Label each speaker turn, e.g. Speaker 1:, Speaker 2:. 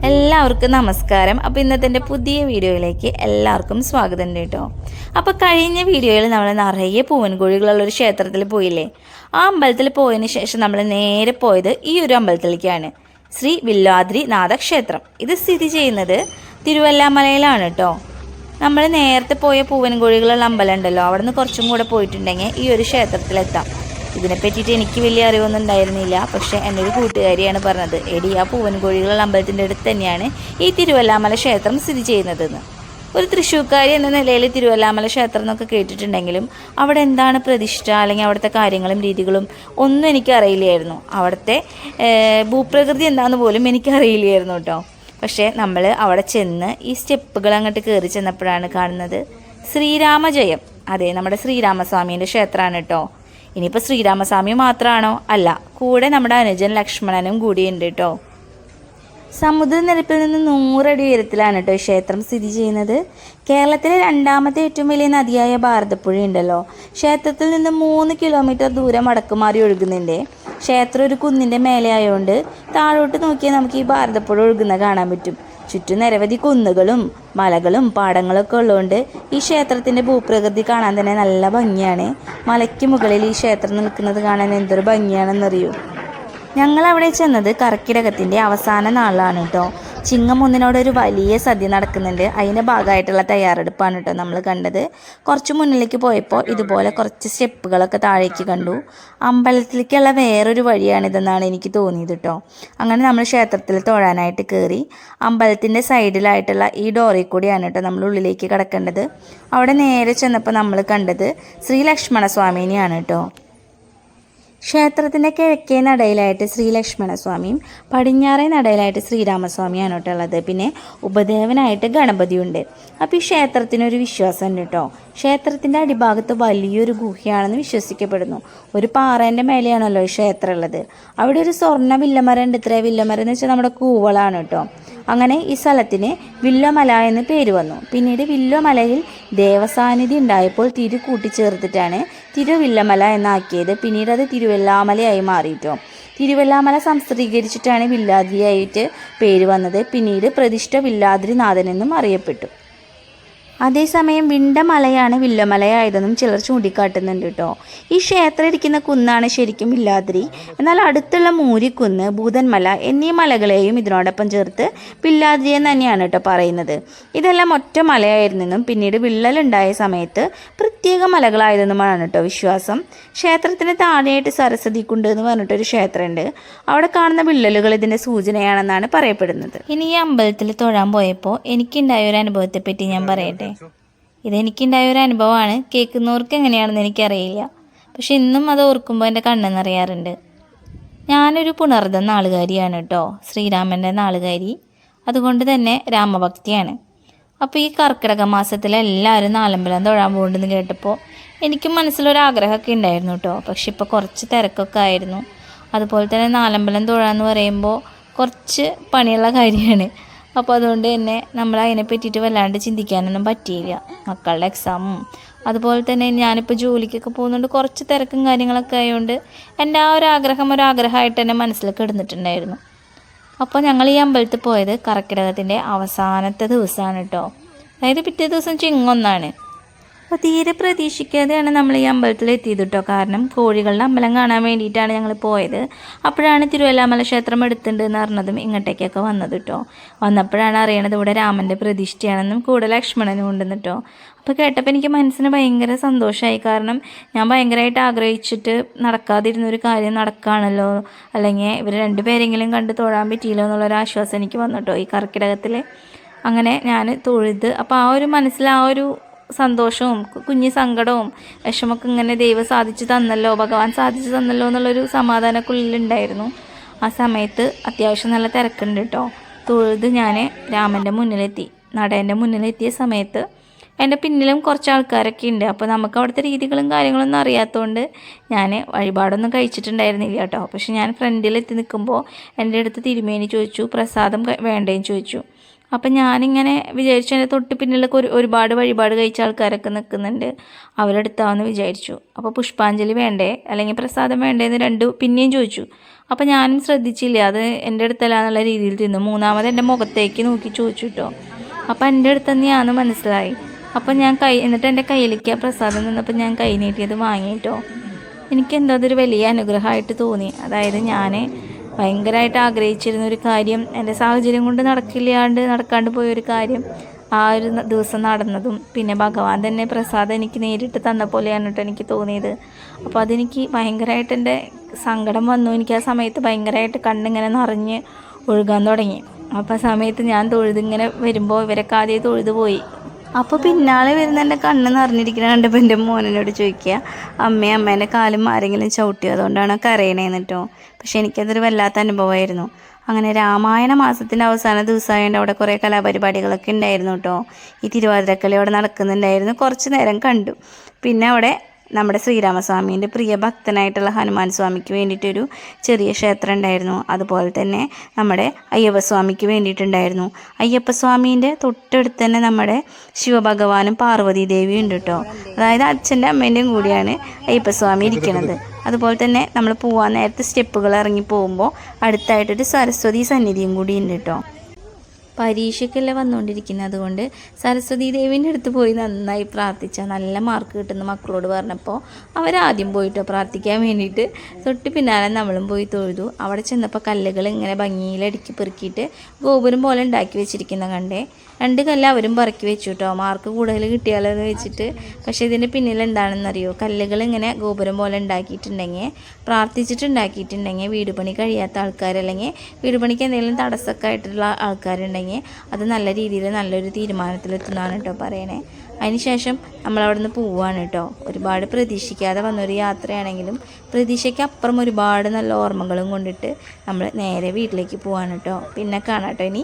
Speaker 1: എല്ലാവർക്കും നമസ്കാരം. അപ്പോൾ ഇന്നത്തെ എൻ്റെ പുതിയ വീഡിയോയിലേക്ക് എല്ലാവർക്കും സ്വാഗതം കേട്ടോ. അപ്പോൾ കഴിഞ്ഞ വീഡിയോയിൽ നമ്മൾ നിറയെ പൂവൻകോഴികളുള്ളൊരു ക്ഷേത്രത്തിൽ പോയില്ലേ. ആ അമ്പലത്തിൽ പോയതിന് ശേഷം നമ്മൾ നേരെ പോയത് ഈ ഒരു അമ്പലത്തിലേക്കാണ്, ശ്രീ വില്ലാദ്രി നാഥ ക്ഷേത്രം. ഇത് സ്ഥിതി ചെയ്യുന്നത് തിരുവല്ലാമലയിലാണ് കേട്ടോ. നമ്മൾ നേരത്തെ പോയ പൂവൻകോഴികളുള്ള അമ്പലം ഉണ്ടല്ലോ, അവിടെ നിന്ന് കുറച്ചും കൂടെ പോയിട്ടുണ്ടെങ്കിൽ ഈ ഒരു ക്ഷേത്രത്തിലെത്താം. ഇതിനെപ്പറ്റിയിട്ട് എനിക്ക് വലിയ അറിവൊന്നും ഉണ്ടായിരുന്നില്ല. പക്ഷേ എൻ്റെ ഒരു കൂട്ടുകാരിയാണ് പറഞ്ഞത്, എടി ആ പൂവൻകോഴികളുള്ള അമ്പലത്തിൻ്റെ അടുത്ത് തന്നെയാണ് ഈ തിരുവല്ലാമല ക്ഷേത്രം സ്ഥിതി ചെയ്യുന്നതെന്ന്. ഒരു തൃശ്ശൂർക്കാരി എന്ന നിലയിൽ തിരുവല്ലാമല ക്ഷേത്രം എന്നൊക്കെ കേട്ടിട്ടുണ്ടെങ്കിലും അവിടെ എന്താണ് പ്രതിഷ്ഠ അല്ലെങ്കിൽ അവിടുത്തെ കാര്യങ്ങളും രീതികളും ഒന്നും എനിക്കറിയില്ലായിരുന്നു. അവിടുത്തെ ഭൂപ്രകൃതി എന്താണെന്ന് പോലും എനിക്കറിയില്ലായിരുന്നു കേട്ടോ. പക്ഷേ നമ്മൾ അവിടെ ചെന്ന് ഈ സ്റ്റെപ്പുകൾ അങ്ങോട്ട് കയറി ചെന്നപ്പോഴാണ് കാണുന്നത് ശ്രീരാമജയം. അതെ, നമ്മുടെ ശ്രീരാമസ്വാമീൻ്റെ ക്ഷേത്രമാണ് കേട്ടോ. ഇനിയിപ്പോൾ ശ്രീരാമസ്വാമി മാത്രമാണോ? അല്ല, കൂടെ നമ്മുടെ അനുജൻ ലക്ഷ്മണനും കൂടിയുണ്ട് കേട്ടോ. സമുദ്രനിരപ്പിൽ നിന്ന് 100 അടി ഉയരത്തിലാണ് കേട്ടോ ഈ ക്ഷേത്രം സ്ഥിതി ചെയ്യുന്നത്. കേരളത്തിലെ രണ്ടാമത്തെ ഏറ്റവും വലിയ നദിയായ ഭാരതപ്പുഴ ഉണ്ടല്ലോ, ക്ഷേത്രത്തിൽ നിന്ന് 3 കിലോമീറ്റർ ദൂരം വടക്കുമാറി ഒഴുകുന്നുണ്ട്. ക്ഷേത്രം ഒരു കുന്നിൻ്റെ മേലെ ആയതുകൊണ്ട് താഴോട്ട് നോക്കിയാൽ നമുക്ക് ഈ ഭാരതപ്പുഴ ഒഴുകുന്ന കാണാൻ പറ്റും. ചുറ്റും നിരവധി കുന്നുകളും മലകളും പാടങ്ങളൊക്കെ ഉള്ളതുകൊണ്ട് ഈ ക്ഷേത്രത്തിൻ്റെ ഭൂപ്രകൃതി കാണാൻ തന്നെ നല്ല ഭംഗിയാണ്. മലയ്ക്ക് മുകളിൽ ഈ ക്ഷേത്രം നിൽക്കുന്നത് കാണാൻ എന്തൊരു ഭംഗിയാണെന്നറിയൂ. ഞങ്ങളവിടെ ചെന്നത് കർക്കിടകത്തിൻ്റെ അവസാന നാളിലാണ് കേട്ടോ. ചിങ്ങം 1 വലിയ സദ്യ നടക്കുന്നുണ്ട്. അതിൻ്റെ ഭാഗമായിട്ടുള്ള തയ്യാറെടുപ്പാണ് കേട്ടോ നമ്മൾ കണ്ടത്. കുറച്ച് മുന്നിലേക്ക് പോയപ്പോൾ ഇതുപോലെ കുറച്ച് സ്റ്റെപ്പുകളൊക്കെ താഴേക്ക് കണ്ടു. അമ്പലത്തിലേക്കുള്ള വേറൊരു വഴിയാണിതെന്നാണ് എനിക്ക് തോന്നിയത് കേട്ടോ. അങ്ങനെ നമ്മൾ ക്ഷേത്രത്തിൽ തൊഴാനായിട്ട് കയറി. അമ്പലത്തിൻ്റെ സൈഡിലായിട്ടുള്ള ഈ ഡോറിൽ കൂടിയാണ് കേട്ടോ നമ്മൾ ഉള്ളിലേക്ക് കിടക്കേണ്ടത്. അവിടെ നേരെ ചെന്നപ്പോൾ നമ്മൾ കണ്ടത് ശ്രീ ലക്ഷ്മണസ്വാമിനെയാണ് കേട്ടോ. ക്ഷേത്രത്തിൻ്റെ കിഴക്കേ നടയിലായിട്ട് ശ്രീ ലക്ഷ്മണസ്വാമിയും പടിഞ്ഞാറേ നടയിലായിട്ട് ശ്രീരാമസ്വാമിയാണ് കേട്ടോ ഉള്ളത്. പിന്നെ ഉപദേവനായിട്ട് ഗണപതിയുണ്ട്. അപ്പോൾ ഈ ക്ഷേത്രത്തിനൊരു വിശ്വാസമുണ്ട് കേട്ടോ. ക്ഷേത്രത്തിൻ്റെ അടിഭാഗത്ത് വലിയൊരു ഗുഹയാണെന്ന് വിശ്വസിക്കപ്പെടുന്നു. ഒരു പാറേൻ്റെ മേലെയാണല്ലോ ഈ ക്ഷേത്രം ഉള്ളത്. അവിടെ ഒരു സ്വർണ്ണ വില്ലമരം ഉണ്ട്. ഇത്ര വില്ലമരം എന്ന് വെച്ചാൽ നമ്മുടെ കൂവളാണ് കേട്ടോ. അങ്ങനെ ഈ സ്ഥലത്തിന് വില്ലമല എന്ന് പേര് വന്നു. പിന്നീട് വില്ലമലയിൽ ദേവസാന്നിധി ഉണ്ടായപ്പോൾ തിരു കൂട്ടിച്ചേർത്തിട്ടാണ് തിരുവില്ലമല എന്നാക്കിയത്. പിന്നീട് അത് തിരുവല്ലാമലയായി മാറിയിട്ടോ. തിരുവല്ലാമല സംസ്കൃതീകരിച്ചിട്ടാണ് വില്ലാദ്രിയായിട്ട് പേര് വന്നത്. പിന്നീട് പ്രതിഷ്ഠ വില്ലാദ്രിനാഥനെന്നും അറിയപ്പെട്ടു. അതേസമയം വിണ്ടമലയാണ് വില്ലമലയായതെന്നും ചിലർ ചൂണ്ടിക്കാട്ടുന്നുണ്ട് കേട്ടോ. ഈ ക്ഷേത്രം ഇരിക്കുന്ന കുന്നാണ് ശരിക്കും വില്ലാദ്രി. എന്നാൽ അടുത്തുള്ള മൂരിക്കുന്ന്, ഭൂതന്മല എന്നീ മലകളെയും ഇതിനോടൊപ്പം ചേർത്ത് വില്ലാദ്രി എന്ന് തന്നെയാണ് കേട്ടോ പറയുന്നത്. ഇതെല്ലാം ഒറ്റ മലയായിരുന്നെന്നും പിന്നീട് വിള്ളലുണ്ടായ സമയത്ത് പ്രത്യേക മലകളായതെന്നുമാണ് കേട്ടോ വിശ്വാസം. ക്ഷേത്രത്തിന് താഴെയായിട്ട് സരസ്വതി കുണ്ട് എന്ന് പറഞ്ഞിട്ടൊരു ക്ഷേത്രമുണ്ട്. അവിടെ കാണുന്ന വിള്ളലുകൾ ഇതിൻ്റെ സൂചനയാണെന്നാണ് പറയപ്പെടുന്നത്. ഇനി ഈ അമ്പലത്തിൽ തൊഴാൻ പോയപ്പോൾ എനിക്കുണ്ടായ ഒരു അനുഭവത്തെപ്പറ്റി ഞാൻ പറയട്ടെ. ഇതെനിക്കുണ്ടായ ഒരു അനുഭവമാണ്. കേൾക്കുന്നവർക്ക് എങ്ങനെയാണെന്ന് എനിക്കറിയില്ല. പക്ഷെ ഇന്നും അത് ഓർക്കുമ്പോൾ എൻ്റെ കണ്ണെന്നറിയാറുണ്ട്. ഞാനൊരു പുണർദ നാളുകാരിയാണ് കേട്ടോ, ശ്രീരാമൻ്റെ നാളുകാരി. അതുകൊണ്ട് തന്നെ രാമഭക്തിയാണ്. അപ്പോൾ ഈ കർക്കിടക മാസത്തിൽ എല്ലാവരും നാലമ്പലം തൊഴാൻ പോകുന്നുണ്ടെന്ന് കേട്ടപ്പോൾ എനിക്കും മനസ്സിലൊരാഗ്രഹമൊക്കെ ഉണ്ടായിരുന്നു കേട്ടോ. പക്ഷെ ഇപ്പോൾ കുറച്ച് തിരക്കൊക്കെ ആയിരുന്നു. അതുപോലെ തന്നെ നാലമ്പലം തൊഴാന്ന് പറയുമ്പോൾ കുറച്ച് പണിയുള്ള കാര്യമാണ്. അപ്പോൾ അതുകൊണ്ട് തന്നെ നമ്മൾ അതിനെ പറ്റിയിട്ട് വല്ലാണ്ട് ചിന്തിക്കാനൊന്നും പറ്റിയില്ല. മക്കളുടെ എക്സാമും അതുപോലെ തന്നെ ഞാനിപ്പോൾ ജോലിക്കൊക്കെ പോകുന്നുണ്ട്, കുറച്ച് തിരക്കും കാര്യങ്ങളൊക്കെ ആയതുകൊണ്ട് എൻ്റെ ആ ഒരു ഒരാഗ്രഹമായിട്ട് തന്നെ മനസ്സിൽ കിടന്നിട്ടുണ്ടായിരുന്നു. അപ്പോൾ ഞങ്ങൾ ഈ അമ്പലത്തിൽ പോയത് കർക്കിടകത്തിൻ്റെ അവസാനത്തെ ദിവസമാണ് കേട്ടോ. അതായത് പിറ്റേ ദിവസം ചിങ്ങൊന്നാണ്. അപ്പോൾ തീരെ പ്രതീക്ഷിക്കാതെയാണ് നമ്മൾ ഈ അമ്പലത്തിൽ എത്തിയത് കേട്ടോ. കാരണം കോഴികളുടെ അമ്പലം കാണാൻ വേണ്ടിയിട്ടാണ് ഞങ്ങൾ പോയത്. അപ്പോഴാണ് തിരുവല്ലാമല ക്ഷേത്രം എടുത്തിട്ടുണ്ടെന്ന് അറിഞ്ഞതും ഇങ്ങോട്ടേക്കൊക്കെ വന്നത് കേട്ടോ. വന്നപ്പോഴാണ് അറിയണത് ഇവിടെ രാമൻ്റെ പ്രതിഷ്ഠയാണെന്നും കൂടെ ലക്ഷ്മണനും ഉണ്ടെന്ന് കേട്ടോ. അപ്പോൾ കേട്ടപ്പോൾ എനിക്ക് മനസ്സിന് ഭയങ്കര സന്തോഷമായി. കാരണം ഞാൻ ഭയങ്കരമായിട്ട് ആഗ്രഹിച്ചിട്ട് നടക്കാതിരുന്നൊരു കാര്യം നടക്കുകയാണല്ലോ, അല്ലെങ്കിൽ ഇവർ രണ്ടുപേരെങ്കിലും കണ്ട് തൊഴാൻ പറ്റിയില്ലോ എന്നുള്ളൊരു ആശ്വാസം എനിക്ക് വന്നു കേട്ടോ ഈ കർക്കിടകത്തിൽ. അങ്ങനെ ഞാൻ തൊഴുത്. അപ്പോൾ ആ ഒരു മനസ്സിൽ ആ ഒരു സന്തോഷവും കുഞ്ഞു സങ്കടവും വിഷമൊക്കെ ഇങ്ങനെ ദൈവം സാധിച്ചു തന്നല്ലോ, ഭഗവാൻ സാധിച്ചു തന്നല്ലോ എന്നുള്ളൊരു സമാധാനമൊക്കെ ഉള്ളിലുണ്ടായിരുന്നു. ആ സമയത്ത് അത്യാവശ്യം നല്ല തിരക്കുണ്ട് കേട്ടോ. തൊഴുത് ഞാൻ രാമൻ്റെ മുന്നിലെത്തി. നടേൻ്റെ മുന്നിലെത്തിയ സമയത്ത് എൻ്റെ പിന്നിലും കുറച്ച് ആൾക്കാരൊക്കെ ഉണ്ട്. അപ്പോൾ നമുക്ക് അവിടുത്തെ രീതികളും കാര്യങ്ങളൊന്നും അറിയാത്തതുകൊണ്ട് ഞാൻ വഴിപാടൊന്നും കഴിച്ചിട്ടുണ്ടായിരുന്നില്ല കേട്ടോ. പക്ഷെ ഞാൻ ഫ്രണ്ടിലെത്തി നിൽക്കുമ്പോൾ എൻ്റെ അടുത്ത് തിരുമേനി ചോദിച്ചു പ്രസാദം വേണ്ടേന്ന് ചോദിച്ചു. അപ്പം ഞാനിങ്ങനെ വിചാരിച്ചു എൻ്റെ തൊട്ട് പിന്നിലൊക്കെ ഒരുപാട് വഴിപാട് കഴിച്ച ആൾക്കാരൊക്കെ നിൽക്കുന്നുണ്ട്, അവരെടുത്താമെന്ന് വിചാരിച്ചു. അപ്പോൾ പുഷ്പാഞ്ജലി വേണ്ടേ അല്ലെങ്കിൽ പ്രസാദം വേണ്ടേന്ന് പിന്നെയും ചോദിച്ചു. അപ്പോൾ ഞാനും ശ്രദ്ധിച്ചില്ല, അത് എൻ്റെ അടുത്തല്ല എന്നുള്ള രീതിയിൽ തിന്നു. മൂന്നാമത് എൻ്റെ മുഖത്തേക്ക് നോക്കി ചോദിച്ചു കേട്ടോ. അപ്പോൾ എൻ്റെ അടുത്ത് തന്നെയാണെന്ന് മനസ്സിലായി. അപ്പം ഞാൻ എന്നിട്ട് എൻ്റെ കയ്യിലേക്ക് ആ പ്രസാദം നിന്നപ്പോൾ ഞാൻ കൈ നീട്ടിയത് വാങ്ങിയിട്ടോ. എനിക്കെന്തോ അതൊരു വലിയ അനുഗ്രഹമായിട്ട് തോന്നി. അതായത് ഞാൻ ഭയങ്കരമായിട്ട് ആഗ്രഹിച്ചിരുന്ന ഒരു കാര്യം, എൻ്റെ സാഹചര്യം കൊണ്ട് നടക്കാണ്ട് പോയൊരു കാര്യം ആ ഒരു ദിവസം നടന്നതും, പിന്നെ ഭഗവാൻ തന്നെ പ്രസാദം എനിക്ക് നേരിട്ട് തന്ന പോലെയാണ് കേട്ടോ എനിക്ക് തോന്നിയത്. അപ്പോൾ അതെനിക്ക് ഭയങ്കരമായിട്ട് എൻ്റെ സങ്കടം വന്നു. എനിക്ക് ആ സമയത്ത് ഭയങ്കരമായിട്ട് കണ്ണിങ്ങനെ നിറഞ്ഞ് ഒഴുകാൻ തുടങ്ങി. അപ്പോൾ ആ സമയത്ത് ഞാൻ തൊഴുതിങ്ങനെ വരുമ്പോൾ ഇവരൊക്കെ ആദ്യം തൊഴുതു പോയി. അപ്പോൾ പിന്നാലെ വരുന്ന എൻ്റെ കണ്ണ് നിറഞ്ഞിരിക്കുന്ന കണ്ടപ്പോൾ എൻ്റെ മോനോട് ചോദിക്കുക, അമ്മേൻ്റെ കാലും ആരെങ്കിലും ചവിട്ടിയോ, അതുകൊണ്ടാണ് കരയണേന്ന് കേട്ടോ. പക്ഷെ എനിക്കതൊരു വല്ലാത്ത അനുഭവമായിരുന്നു. അങ്ങനെ രാമായണ മാസത്തിൻ്റെ അവസാന ദിവസമായതുകൊണ്ട് അവിടെ കുറേ കലാപരിപാടികളൊക്കെ ഉണ്ടായിരുന്നു കേട്ടോ. ഈ തിരുവാതിരക്കളി അവിടെ നടക്കുന്നുണ്ടായിരുന്നു. കുറച്ച് നേരം കണ്ടു. പിന്നെ അവിടെ നമ്മുടെ ശ്രീരാമസ്വാമീൻ്റെ പ്രിയ ഭക്തനായിട്ടുള്ള ഹനുമാൻ സ്വാമിക്ക് വേണ്ടിയിട്ടൊരു ചെറിയ ക്ഷേത്രം ഉണ്ടായിരുന്നു. അതുപോലെ തന്നെ നമ്മുടെ അയ്യപ്പസ്വാമിക്ക് വേണ്ടിയിട്ടുണ്ടായിരുന്നു. അയ്യപ്പസ്വാമീൻ്റെ തൊട്ടടുത്ത് തന്നെ നമ്മുടെ ശിവഭഗവാനും പാർവതി ദേവിയും ഉണ്ട് കേട്ടോ. അതായത് അച്ഛൻ്റെ അമ്മേൻ്റെയും കൂടിയാണ് അയ്യപ്പസ്വാമി ഇരിക്കുന്നത്. അതുപോലെ തന്നെ നമ്മൾ പോകാൻ നേരത്തെ സ്റ്റെപ്പുകൾ ഇറങ്ങി പോകുമ്പോൾ അടുത്തായിട്ടൊരു സരസ്വതി സന്നിധിയും കൂടി ഉണ്ട് കേട്ടോ. പരീക്ഷയ്ക്കല്ല വന്നുകൊണ്ടിരിക്കുന്നത്, അതുകൊണ്ട് സരസ്വതി ദേവീൻ്റെ അടുത്ത് പോയി നന്നായി പ്രാർത്ഥിച്ചാൽ നല്ല മാർക്ക് കിട്ടുന്ന മക്കളോട് പറഞ്ഞപ്പോൾ അവരാദ്യം പോയിട്ടോ പ്രാർത്ഥിക്കാൻ വേണ്ടിയിട്ട്. തൊട്ട് പിന്നാലെ നമ്മളും പോയി തൊഴുതു. അവിടെ ചെന്നപ്പോൾ കല്ലുകൾ ഇങ്ങനെ ഭംഗിയിലടുക്കി പെറുക്കിയിട്ട് ഗോപുരം പോലെ ഉണ്ടാക്കി വെച്ചിരിക്കുന്ന കണ്ടേ. 2 കല്ല് അവരും പറക്കി വെച്ചു കേട്ടോ, മാർക്ക് കൂടുതൽ കിട്ടിയാലോ എന്ന് വെച്ചിട്ട്. പക്ഷേ ഇതിൻ്റെ പിന്നിൽ എന്താണെന്നറിയോ, കല്ലുകൾ ഇങ്ങനെ ഗോപുരം പോലെ പ്രാർത്ഥിച്ചിട്ടുണ്ടാക്കിയിട്ടുണ്ടെങ്കിൽ വീട് പണി കഴിയാത്ത ആൾക്കാരല്ലെങ്കിൽ വീട് പണിക്ക് എന്തെങ്കിലും തടസ്സമൊക്കെ ആയിട്ടുള്ള ആൾക്കാരുണ്ടെങ്കിൽ അത് നല്ല രീതിയിൽ നല്ലൊരു തീരുമാനത്തിലെത്തുന്നതാണ് കേട്ടോ പറയണേ. അതിനുശേഷം നമ്മളവിടെ നിന്ന് പോവുകയാണ് കേട്ടോ. ഒരുപാട് പ്രതീക്ഷിക്കാതെ വന്നൊരു യാത്രയാണെങ്കിലും പ്രതീക്ഷയ്ക്കപ്പുറം ഒരുപാട് നല്ല ഓർമ്മകളും കൊണ്ടിട്ട് നമ്മൾ നേരെ വീട്ടിലേക്ക് പോവാണ് കേട്ടോ. പിന്നെ കാണാം കേട്ടോ ഇനി.